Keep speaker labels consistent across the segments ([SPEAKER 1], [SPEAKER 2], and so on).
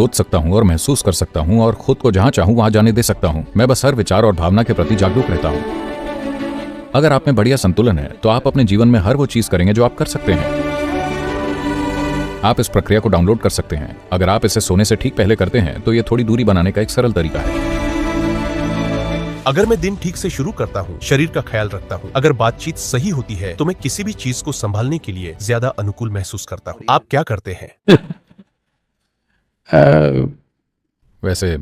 [SPEAKER 1] सोच सकता हूँ और महसूस कर सकता हूँ और खुद को जहां चाहूं वहां जाने दे सकता हूँ। मैं बस हर विचार और भावना के प्रति जागरूक रहता हूँ। अगर आप में बढ़िया संतुलन है तो आप अपने जीवन में हर वो चीज करेंगे जो आप कर सकते हैं। आप इस प्रक्रिया को डाउनलोड कर सकते हैं। अगर आप इसे सोने से ठीक पहले करते हैं तो यह थोड़ी दूरी बनाने का एक सरल तरीका है।
[SPEAKER 2] अगर मैं दिन ठीक से शुरू करता हूँ, शरीर का ख्याल रखता हूँ, अगर बातचीत सही होती है तो मैं किसी भी चीज को संभालने के लिए ज्यादा अनुकूल महसूस करता हूँ। आप क्या करते हैं?
[SPEAKER 1] वैसे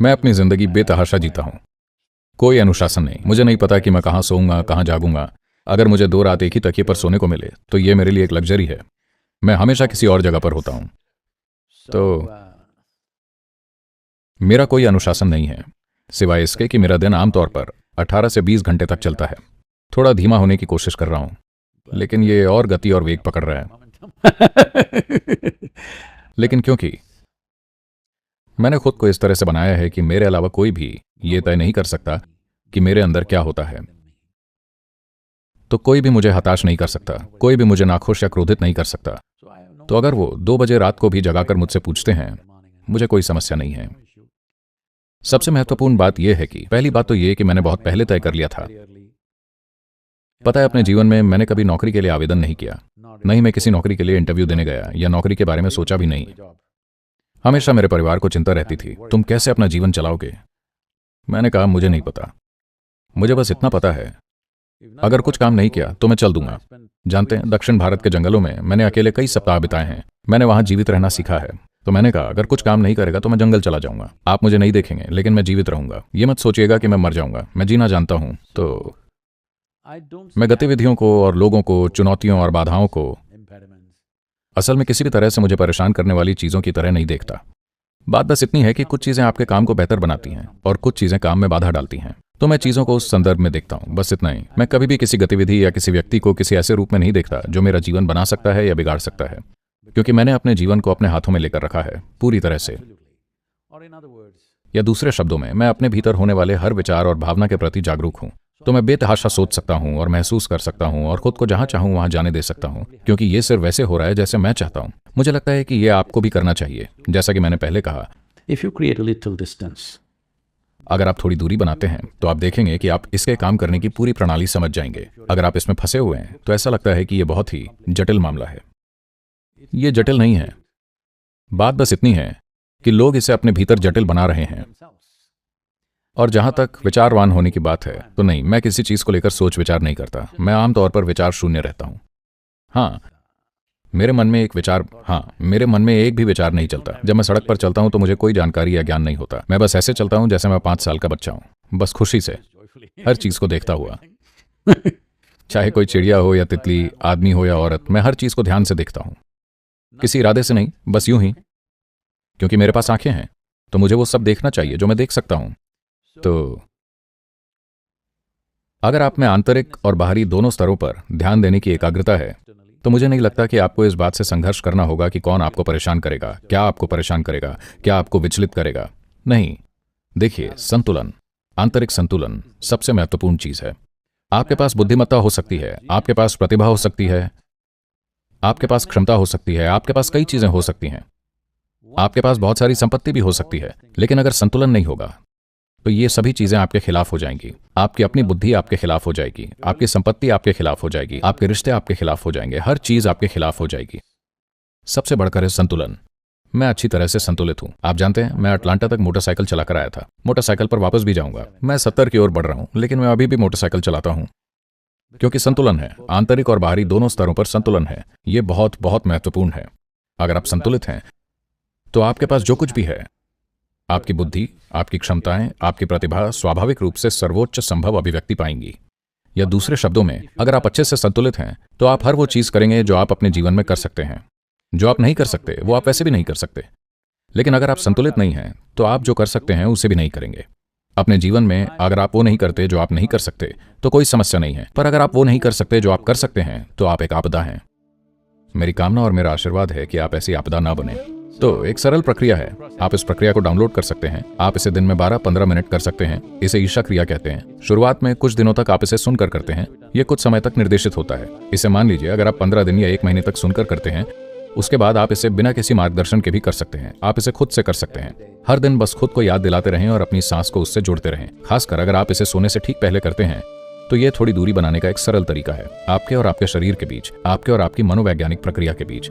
[SPEAKER 1] मैं अपनी जिंदगी बेतहाशा जीता हूं। कोई अनुशासन नहीं। मुझे नहीं पता कि मैं कहां सोऊंगा, कहां जागूंगा। अगर मुझे 2 रात एक ही तकिए पर सोने को मिले तो यह मेरे लिए एक लग्जरी है। मैं हमेशा किसी और जगह पर होता हूं। तो मेरा कोई अनुशासन नहीं है, सिवाय इसके कि मेरा दिन आमतौर पर 18 से 20 घंटे तक चलता है। थोड़ा धीमा होने की कोशिश कर रहा हूं, लेकिन ये और गति और वेग पकड़ रहा है। लेकिन क्योंकि मैंने खुद को इस तरह से बनाया है कि मेरे अलावा कोई भी ये तय नहीं कर सकता कि मेरे अंदर क्या होता है, तो कोई भी मुझे हताश नहीं कर सकता, कोई भी मुझे नाखुश या क्रोधित नहीं कर सकता। तो अगर वो 2 बजे रात को भी जगाकर मुझसे पूछते हैं, मुझे कोई समस्या नहीं है। सबसे महत्वपूर्ण बात यह है कि पहली बात तो यह कि मैंने बहुत पहले तय कर लिया था। पता है, अपने जीवन में मैंने कभी नौकरी के लिए आवेदन नहीं किया, नहीं मैं किसी नौकरी के लिए इंटरव्यू देने गया या नौकरी के बारे में सोचा भी नहीं। हमेशा मेरे परिवार को चिंता रहती थी, तुम कैसे अपना जीवन चलाओगे? मैंने कहा मुझे नहीं पता, मुझे बस इतना पता है अगर कुछ काम नहीं किया तो मैं चल दूंगा। जानते हैं, दक्षिण भारत के जंगलों में मैंने अकेले कई सप्ताह बिताए हैं। मैंने वहां जीवित रहना सीखा है। तो मैंने कहा अगर कुछ काम नहीं करेगा तो मैं जंगल चला जाऊंगा। आप मुझे नहीं देखेंगे, लेकिन मैं जीवित रहूंगा। ये मत सोचिएगा कि मैं मर जाऊंगा, मैं जीना जानता हूं। तो मैं गतिविधियों को और लोगों को, चुनौतियों और बाधाओं को असल में किसी भी तरह से मुझे परेशान करने वाली चीजों की तरह नहीं देखता। बात बस इतनी है कि कुछ चीजें आपके काम को बेहतर बनाती हैं और कुछ चीजें काम में बाधा डालती हैं। तो मैं चीजों को उस संदर्भ में देखता हूं, बस इतना ही। मैं कभी भी किसी गतिविधि या किसी व्यक्ति को किसी ऐसे रूप में नहीं देखता जो मेरा जीवन बना सकता है या बिगाड़ सकता है, क्योंकि मैंने अपने जीवन को अपने हाथों में लेकर रखा है पूरी तरह से। या दूसरे शब्दों में, मैं अपने भीतर होने वाले हर विचार और भावना के प्रति जागरूक हूं। तो मैं बेतहाशा सोच सकता हूं और महसूस कर सकता हूं और खुद को जहां चाहूं वहां जाने दे सकता हूं, क्योंकि ये सिर्फ वैसे हो रहा है जैसे मैं चाहता हूं। मुझे लगता है कि यह आपको भी करना चाहिए। जैसा कि मैंने पहले कहा,
[SPEAKER 3] If you create a little distance,
[SPEAKER 1] अगर आप थोड़ी दूरी बनाते हैं तो आप देखेंगे कि आप इसके काम करने की पूरी प्रणाली समझ जाएंगे। अगर आप इसमें फंसे हुए हैं तो ऐसा लगता है कि यह बहुत ही जटिल मामला है। यह जटिल नहीं है। बात बस इतनी है कि लोग इसे अपने भीतर जटिल बना रहे हैं। और जहां तक विचारवान होने की बात है तो नहीं, मैं किसी चीज को लेकर सोच विचार नहीं करता। मैं आमतौर पर विचार शून्य रहता हूं। मेरे मन में एक भी विचार नहीं चलता। जब मैं सड़क पर चलता हूं तो मुझे कोई जानकारी या ज्ञान नहीं होता। मैं बस ऐसे चलता हूं जैसे मैं 5 साल का बच्चा हूं, बस खुशी से हर चीज को देखता हुआ। चाहे कोई चिड़िया हो या तितली, आदमी हो या औरत, मैं हर चीज को ध्यान से देखता हूं, किसी इरादे से नहीं, बस यूं ही, क्योंकि मेरे पास आंखें हैं तो मुझे वो सब देखना चाहिए जो मैं देख सकता हूं। तो अगर आप में आंतरिक और बाहरी दोनों स्तरों पर ध्यान देने की एकाग्रता है तो मुझे नहीं लगता कि आपको इस बात से संघर्ष करना होगा कि कौन आपको परेशान करेगा, क्या आपको परेशान करेगा, क्या आपको विचलित करेगा। नहीं, देखिए, संतुलन, आंतरिक संतुलन सबसे महत्वपूर्ण चीज है। आपके पास बुद्धिमत्ता हो सकती है, आपके पास प्रतिभा हो सकती है, आपके पास क्षमता हो सकती है, आपके पास कई चीजें हो सकती हैं, आपके पास बहुत सारी संपत्ति भी हो सकती है, लेकिन अगर संतुलन नहीं होगा तो ये सभी चीजें आपके खिलाफ हो जाएंगी। आपकी अपनी बुद्धि आपके खिलाफ हो जाएगी, आपकी संपत्ति आपके खिलाफ हो जाएगी, आपके रिश्ते आपके खिलाफ हो जाएंगे, हर चीज आपके खिलाफ हो जाएगी। सबसे बढ़कर है संतुलन। मैं अच्छी तरह से संतुलित हूं। आप जानते हैं, मैं अटलांटा तक मोटरसाइकिल चलाकर आया था। मोटरसाइकिल पर वापस भी जाऊंगा। मैं 70 की ओर बढ़ रहा हूं, लेकिन मैं अभी भी मोटरसाइकिल चलाता हूं, क्योंकि संतुलन है। आंतरिक और बाहरी दोनों स्तरों पर संतुलन है। यह बहुत बहुत महत्वपूर्ण है। अगर आप संतुलित हैं तो आपके पास जो कुछ भी है, आपकी बुद्धि, आपकी क्षमताएं, आपकी प्रतिभा स्वाभाविक रूप से सर्वोच्च संभव अभिव्यक्ति पाएंगी। या दूसरे शब्दों में, अगर आप अच्छे से संतुलित हैं तो आप हर वो चीज करेंगे जो आप अपने जीवन में कर सकते हैं। जो आप नहीं कर सकते वो आप वैसे भी नहीं कर सकते। लेकिन अगर आप संतुलित नहीं हैं तो आप जो कर सकते हैं उसे भी नहीं करेंगे। अपने जीवन में अगर आप वो नहीं करते जो आप नहीं कर सकते तो कोई समस्या नहीं है, पर अगर आप वो नहीं कर सकते जो आप कर सकते हैं तो आप एक आपदा हैं। मेरी कामना और मेरा आशीर्वाद है कि आप ऐसी आपदा ना बने। तो एक सरल प्रक्रिया है। आप इस प्रक्रिया को डाउनलोड कर सकते हैं। आप इसे दिन में 12-15 मिनट कर सकते हैं। इसे ईशा क्रिया कहते हैं। शुरुआत में कुछ दिनों तक आप इसे सुनकर करते हैं। यह कुछ समय तक निर्देशित होता है। इसे मान लीजिए, अगर आप 15 दिन या 1 महीने तक सुनकर करते हैं उसके बाद आप इसे बिना किसी मार्गदर्शन के भी कर सकते हैं। आप इसे खुद से कर सकते हैं। हर दिन बस खुद को याद दिलाते रहें और अपनी सांस को उससे जोड़ते रहें। खासकर अगर आप इसे सोने से ठीक पहले करते हैं तो यह थोड़ी दूरी बनाने का एक सरल तरीका है आपके और आपके शरीर के बीच, आपके और आपकी मनोवैज्ञानिक प्रक्रिया के बीच।